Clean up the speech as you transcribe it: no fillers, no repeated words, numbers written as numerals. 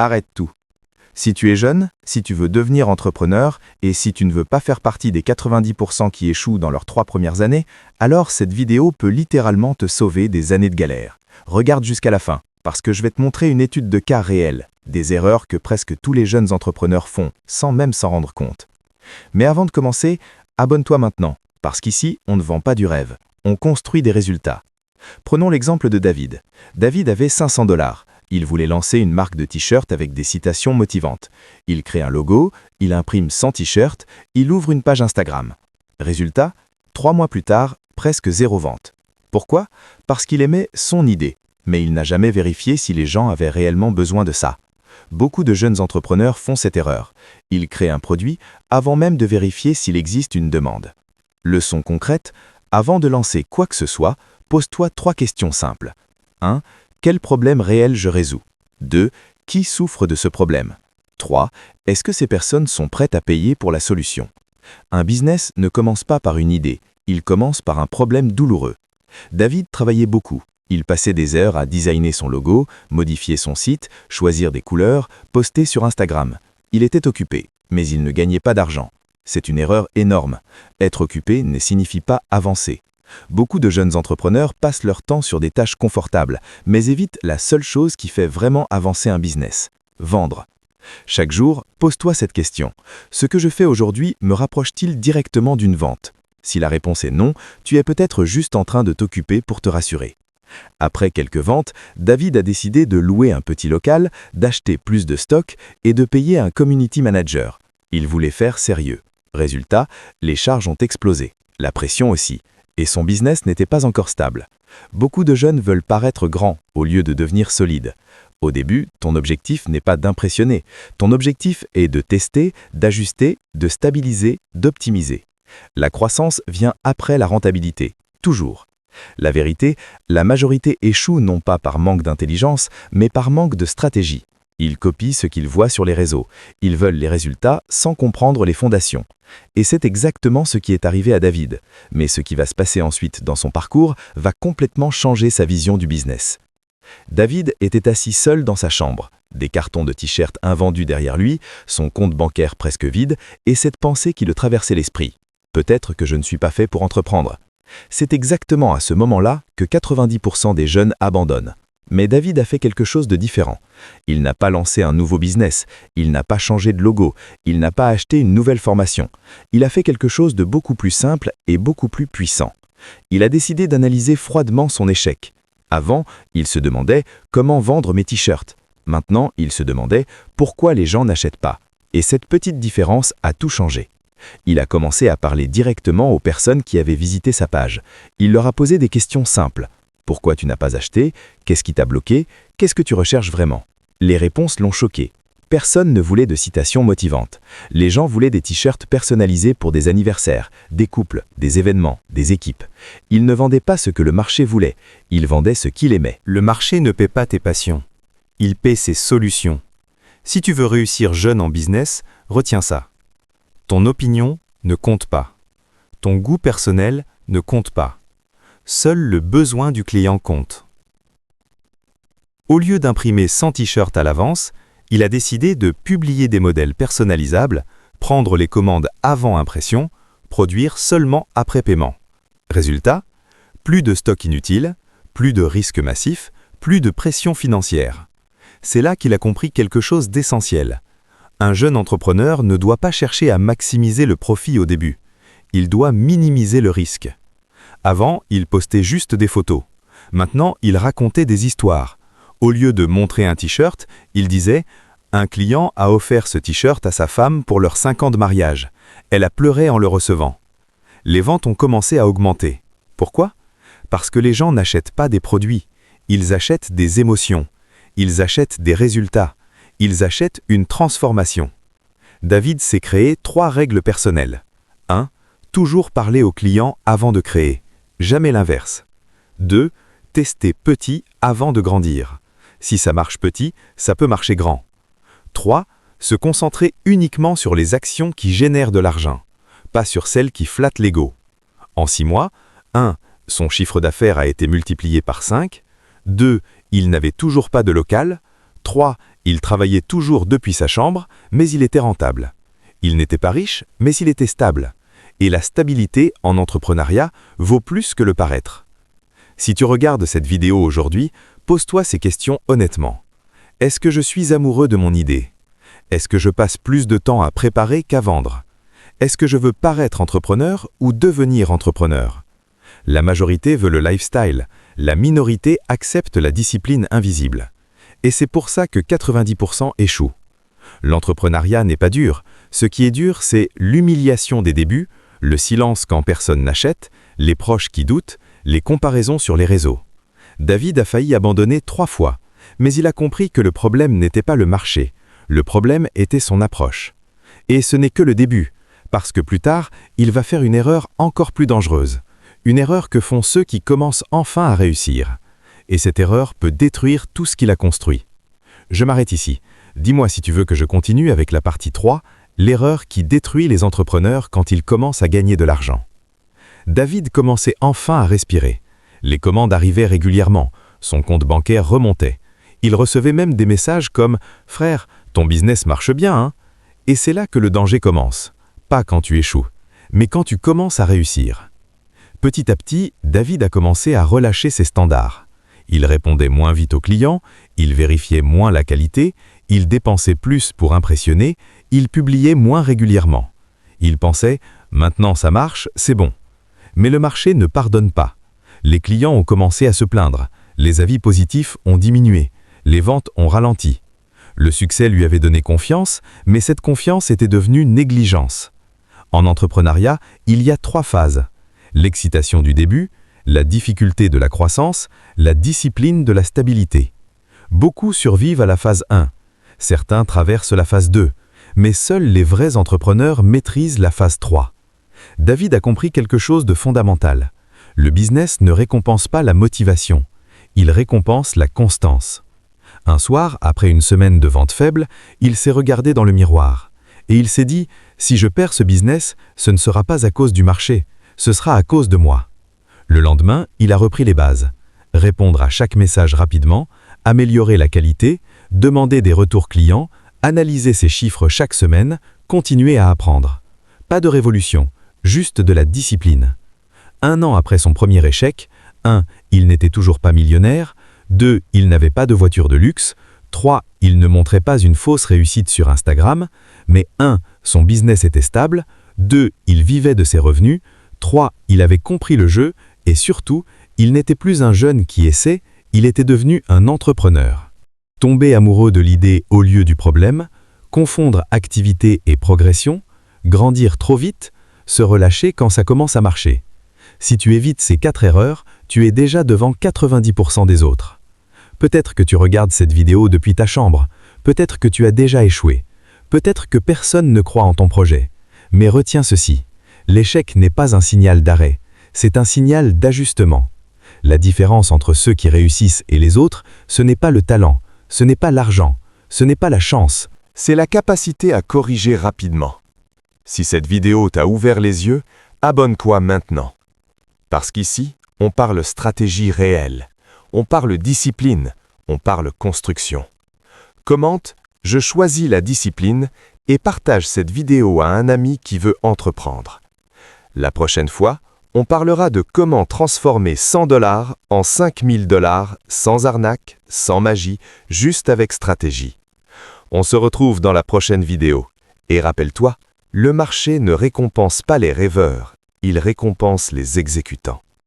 arrête tout. Si tu es jeune, si tu veux devenir entrepreneur et si tu ne veux pas faire partie des 90% qui échouent dans leurs 3 premières années, alors cette vidéo peut littéralement te sauver des années de galère. Regarde jusqu'à la fin, parce que je vais te montrer une étude de cas réelle, des erreurs que presque tous les jeunes entrepreneurs font, sans même s'en rendre compte. Mais avant de commencer, abonne-toi maintenant, parce qu'ici, on ne vend pas du rêve, on construit des résultats. Prenons l'exemple de David. David avait 500 $. Il voulait lancer une marque de t-shirts avec des citations motivantes. Il crée un logo, il imprime 100 t-shirts, il ouvre une page Instagram. Résultat, 3 mois plus tard, presque 0 vente. Pourquoi? Parce qu'il aimait son idée, mais il n'a jamais vérifié si les gens avaient réellement besoin de ça. Beaucoup de jeunes entrepreneurs font cette erreur. Ils créent un produit avant même de vérifier s'il existe une demande. Leçon concrète, avant de lancer quoi que ce soit, pose-toi 3 questions simples. 1. Quel problème réel je résous? 2. Qui souffre de ce problème? 3. Est-ce que ces personnes sont prêtes à payer pour la solution? Un business ne commence pas par une idée, il commence par un problème douloureux. David travaillait beaucoup. Il passait des heures à designer son logo, modifier son site, choisir des couleurs, poster sur Instagram. Il était occupé, mais il ne gagnait pas d'argent. C'est une erreur énorme. Être occupé ne signifie pas avancer. Beaucoup de jeunes entrepreneurs passent leur temps sur des tâches confortables, mais évitent la seule chose qui fait vraiment avancer un business: vendre. Chaque jour, pose-toi cette question. Ce que je fais aujourd'hui me rapproche-t-il directement d'une vente? Si la réponse est non, tu es peut-être juste en train de t'occuper pour te rassurer. Après quelques ventes, David a décidé de louer un petit local, d'acheter plus de stock et de payer un community manager. Il voulait faire sérieux. Résultat, les charges ont explosé, la pression aussi. Et son business n'était pas encore stable. Beaucoup de jeunes veulent paraître grands au lieu de devenir solides. Au début, ton objectif n'est pas d'impressionner. Ton objectif est de tester, d'ajuster, de stabiliser, d'optimiser. La croissance vient après la rentabilité, toujours. La vérité, la majorité échoue non pas par manque d'intelligence, mais par manque de stratégie. Ils copient ce qu'ils voient sur les réseaux. Ils veulent les résultats sans comprendre les fondations. Et c'est exactement ce qui est arrivé à David. Mais ce qui va se passer ensuite dans son parcours va complètement changer sa vision du business. David était assis seul dans sa chambre, des cartons de t-shirts invendus derrière lui, son compte bancaire presque vide, et cette pensée qui le traversait l'esprit. Peut-être que je ne suis pas fait pour entreprendre. C'est exactement à ce moment-là que 90% des jeunes abandonnent. Mais David a fait quelque chose de différent. Il n'a pas lancé un nouveau business, il n'a pas changé de logo, il n'a pas acheté une nouvelle formation. Il a fait quelque chose de beaucoup plus simple et beaucoup plus puissant. Il a décidé d'analyser froidement son échec. Avant, il se demandait comment vendre mes t-shirts. Maintenant, il se demandait pourquoi les gens n'achètent pas. Et cette petite différence a tout changé. Il a commencé à parler directement aux personnes qui avaient visité sa page. Il leur a posé des questions simples. Pourquoi tu n'as pas acheté? Qu'est-ce qui t'a bloqué? Qu'est-ce que tu recherches vraiment? Les réponses l'ont choqué. Personne ne voulait de citations motivantes. Les gens voulaient des t-shirts personnalisés pour des anniversaires, des couples, des événements, des équipes. Ils ne vendaient pas ce que le marché voulait, ils vendaient ce qu'il aimait. Le marché ne paie pas tes passions. Il paie ses solutions. Si tu veux réussir jeune en business, retiens ça. Ton opinion ne compte pas. Ton goût personnel ne compte pas. Seul le besoin du client compte. Au lieu d'imprimer 100 t-shirts à l'avance, il a décidé de publier des modèles personnalisables, prendre les commandes avant impression, produire seulement après paiement. Résultat, plus de stock inutile, plus de risques massifs, plus de pression financière. C'est là qu'il a compris quelque chose d'essentiel. Un jeune entrepreneur ne doit pas chercher à maximiser le profit au début. Il doit minimiser le risque. Avant, il postait juste des photos. Maintenant, il racontait des histoires. Au lieu de montrer un t-shirt, il disait « Un client a offert ce t-shirt à sa femme pour leurs 5 ans de mariage. Elle a pleuré en le recevant. » Les ventes ont commencé à augmenter. Pourquoi? Parce que les gens n'achètent pas des produits. Ils achètent des émotions. Ils achètent des résultats. Ils achètent une transformation. David s'est créé 3 règles personnelles. 1. Toujours parler au client avant de créer. Jamais l'inverse. 2. Tester petit avant de grandir. Si ça marche petit, ça peut marcher grand. 3. Se concentrer uniquement sur les actions qui génèrent de l'argent, pas sur celles qui flattent l'ego. En 6 mois, 1. Son chiffre d'affaires a été multiplié par 5. 2. Il n'avait toujours pas de local. 3. Il travaillait toujours depuis sa chambre, mais il était rentable. Il n'était pas riche, mais il était stable. Et la stabilité en entrepreneuriat vaut plus que le paraître. Si tu regardes cette vidéo aujourd'hui, pose-toi ces questions honnêtement. Est-ce que je suis amoureux de mon idée? Est-ce que je passe plus de temps à préparer qu'à vendre? Est-ce que je veux paraître entrepreneur ou devenir entrepreneur? La majorité veut le lifestyle, la minorité accepte la discipline invisible. Et c'est pour ça que 90% échouent. L'entrepreneuriat n'est pas dur. Ce qui est dur, c'est l'humiliation des débuts, le silence quand personne n'achète, les proches qui doutent, les comparaisons sur les réseaux. David a failli abandonner 3 fois, mais il a compris que le problème n'était pas le marché, le problème était son approche. Et ce n'est que le début, parce que plus tard, il va faire une erreur encore plus dangereuse, une erreur que font ceux qui commencent enfin à réussir. Et cette erreur peut détruire tout ce qu'il a construit. Je m'arrête ici. Dis-moi si tu veux que je continue avec la partie 3, l'erreur qui détruit les entrepreneurs quand ils commencent à gagner de l'argent. David commençait enfin à respirer. Les commandes arrivaient régulièrement, son compte bancaire remontait. Il recevait même des messages comme « Frère, ton business marche bien, hein ?» Et c'est là que le danger commence. Pas quand tu échoues, mais quand tu commences à réussir. Petit à petit, David a commencé à relâcher ses standards. Il répondait moins vite aux clients, il vérifiait moins la qualité, il dépensait plus pour impressionner, il publiait moins régulièrement. Il pensait « Maintenant ça marche, c'est bon ». Mais le marché ne pardonne pas. Les clients ont commencé à se plaindre, les avis positifs ont diminué, les ventes ont ralenti. Le succès lui avait donné confiance, mais cette confiance était devenue négligence. En entrepreneuriat, il y a 3 phases. L'excitation du début, la difficulté de la croissance, la discipline de la stabilité. Beaucoup survivent à la phase 1. Certains traversent la phase 2. Mais seuls les vrais entrepreneurs maîtrisent la phase 3. David a compris quelque chose de fondamental. Le business ne récompense pas la motivation. Il récompense la constance. Un soir, après une semaine de vente faible, il s'est regardé dans le miroir. Et il s'est dit « Si je perds ce business, ce ne sera pas à cause du marché, ce sera à cause de moi. » Le lendemain, il a repris les bases. Répondre à chaque message rapidement, améliorer la qualité, demander des retours clients, analyser ses chiffres chaque semaine, continuer à apprendre. Pas de révolution, juste de la discipline. 1 an après son premier échec, 1. Il n'était toujours pas millionnaire, 2. Il n'avait pas de voiture de luxe, 3. Il ne montrait pas une fausse réussite sur Instagram, mais 1. Son business était stable, 2. Il vivait de ses revenus, 3. Il avait compris le jeu, et surtout, il n'était plus un jeune qui essaie, il était devenu un entrepreneur. Tomber amoureux de l'idée au lieu du problème, confondre activité et progression, grandir trop vite, se relâcher quand ça commence à marcher. Si tu évites ces 4 erreurs, tu es déjà devant 90% des autres. Peut-être que tu regardes cette vidéo depuis ta chambre, peut-être que tu as déjà échoué, peut-être que personne ne croit en ton projet. Mais retiens ceci, l'échec n'est pas un signal d'arrêt, c'est un signal d'ajustement. La différence entre ceux qui réussissent et les autres, ce n'est pas le talent, ce n'est pas l'argent, ce n'est pas la chance. C'est la capacité à corriger rapidement. Si cette vidéo t'a ouvert les yeux, abonne-toi maintenant. Parce qu'ici, on parle stratégie réelle, on parle discipline, on parle construction. Commente « Je choisis la discipline » et partage cette vidéo à un ami qui veut entreprendre. La prochaine fois, on parlera de comment transformer 100 $ en 5000 $ sans arnaque, sans magie, juste avec stratégie. On se retrouve dans la prochaine vidéo. Et rappelle-toi, le marché ne récompense pas les rêveurs, il récompense les exécutants.